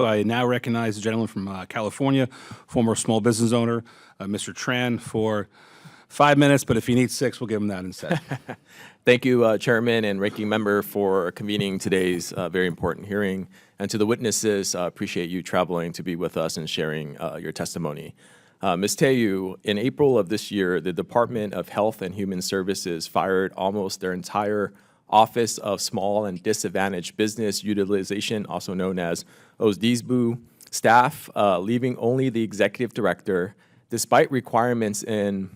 I now recognize the gentleman from California, former small business owner, Mr. Tran, for 5 minutes, but if he needs 6, we'll give him that instead. Thank you, Chairman and Ranking Member, for convening today's very important hearing. And to the witnesses, appreciate you traveling to be with us and sharing your testimony. Ms. Teyu, in April of this year, the Department of Health and Human Services fired almost their entire Office of Small and Disadvantaged Business Utilization, also known as ODSBoo, staff, leaving only the executive director, despite requirements in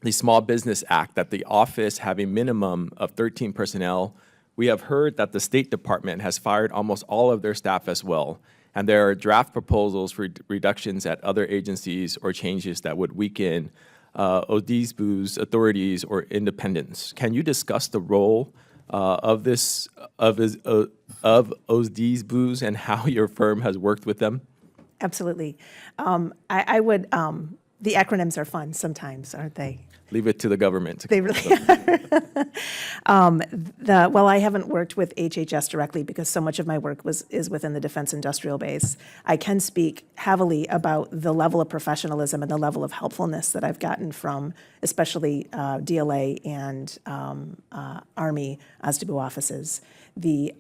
the Small Business Act that the office have a minimum of 13 personnel. We have heard that the State Department has fired almost all of their staff as well, and there are draft proposals for reductions at other agencies or changes that would weaken ODSBoo's authorities or independence. Can you discuss the role of ODSBoo's and how your firm has worked with them? Absolutely. I would, the acronyms are fun sometimes, aren't they? Leave it to the government. They really are. Well, I haven't worked with HHS directly because so much of my work is within the defense industrial base. I can speak heavily about the level of professionalism and the level of helpfulness that I've gotten from especially DLA and Army ODSBoo offices. The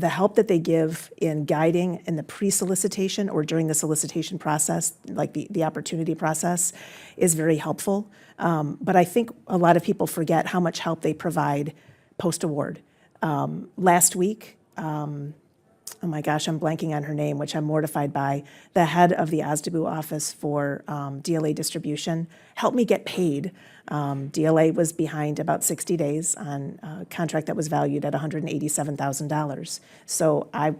help that they give in guiding in the pre-solicitation or during the solicitation process, like the opportunity process, is very helpful. But I think a lot of people forget how much help they provide post-award. Last week, oh my gosh, I'm blanking on her name, which I'm mortified by, the head of the ODSBoo office for DLA distribution helped me get paid. DLA was behind about 60 days on a contract that was valued at $187,000. So I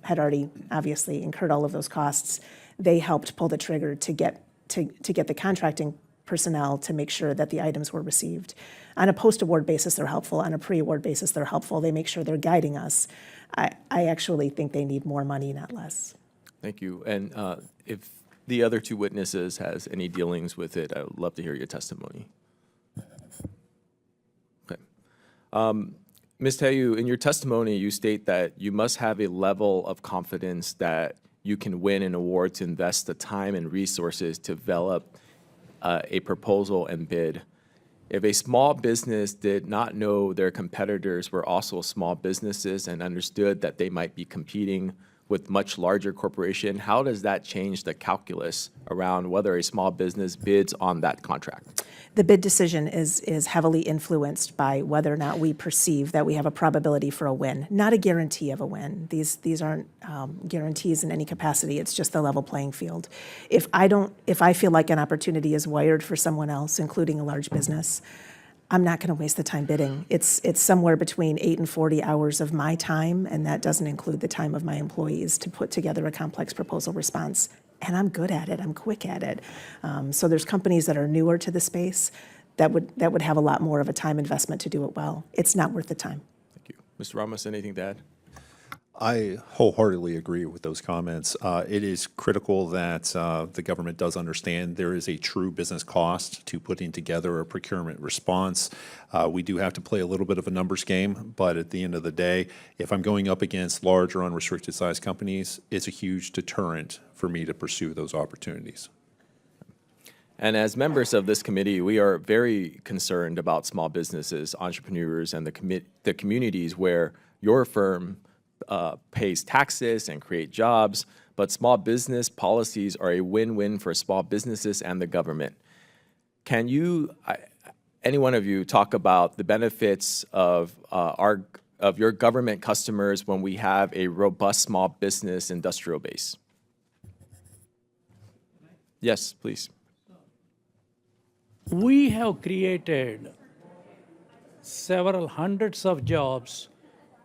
had already obviously incurred all of those costs. They helped pull the trigger to get the contracting personnel to make sure that the items were received. On a post-award basis, they're helpful. On a pre-award basis, they're helpful. They make sure they're guiding us. I actually think they need more money, not less. Thank you. And if the other two witnesses has any dealings with it, I would love to hear your testimony. Okay. Ms. Teyu, in your testimony, you state that you must have a level of confidence that you can win an award to invest the time and resources to develop a proposal and bid. If a small business did not know their competitors were also small businesses and understood that they might be competing with much larger corporation, how does that change the calculus around whether a small business bids on that contract? The bid decision is heavily influenced by whether or not we perceive that we have a probability for a win, not a guarantee of a win. These aren't guarantees in any capacity. It's just the level playing field. If I feel like an opportunity is wired for someone else, including a large business, I'm not going to waste the time bidding. It's somewhere between 8 and 40 hours of my time, and that doesn't include the time of my employees to put together a complex proposal response. And I'm good at it. I'm quick at it. So there's companies that are newer to the space that would have a lot more of a time investment to do it well. It's not worth the time. Thank you. Mr. Ramos, anything to add? I wholeheartedly agree with those comments. It is critical that the government does understand there is a true business cost to putting together a procurement response. We do have to play a little bit of a numbers game, but at the end of the day, if I'm going up against large or unrestricted size companies, it's a huge deterrent for me to pursue those opportunities. And as members of this committee, we are very concerned about small businesses, entrepreneurs, and the communities where your firm pays taxes and create jobs, but small business policies are a win-win for small businesses and the government. Can you, any one of you, talk about the benefits of your government customers when we have a robust small business industrial base? Yes, please. We have created several hundreds of jobs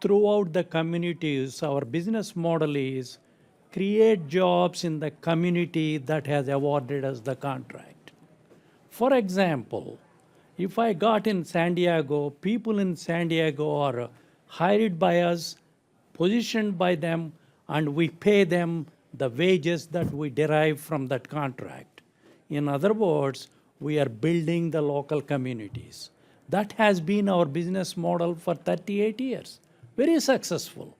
throughout the communities. Our business model is create jobs in the community that has awarded us the contract. For example, if I got in San Diego, people in San Diego are hired by us, positioned by them, and we pay them the wages that we derive from that contract. In other words, we are building the local communities. That has been our business model for 38 years. Very successful.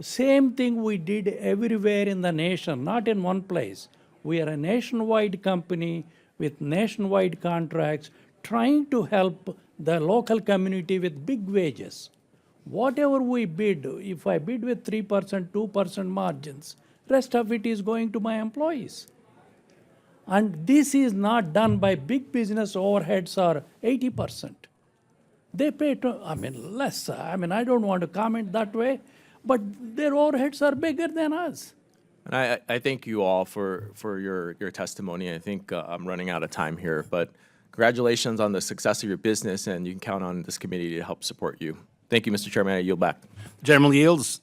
Same thing we did everywhere in the nation, not in one place. We are a nationwide company with nationwide contracts trying to help the local community with big wages. Whatever we bid, if I bid with 3%, 2% margins, rest of it is going to my employees. And this is not done by big business overheads are 80%. They pay, less. I don't want to comment that way, but their overheads are bigger than us. And I thank you all for your testimony. I think I'm running out of time here, but congratulations on the success of your business, and you can count on this committee to help support you. Thank you, Mr. Chairman. I yield back. The gentleman yields.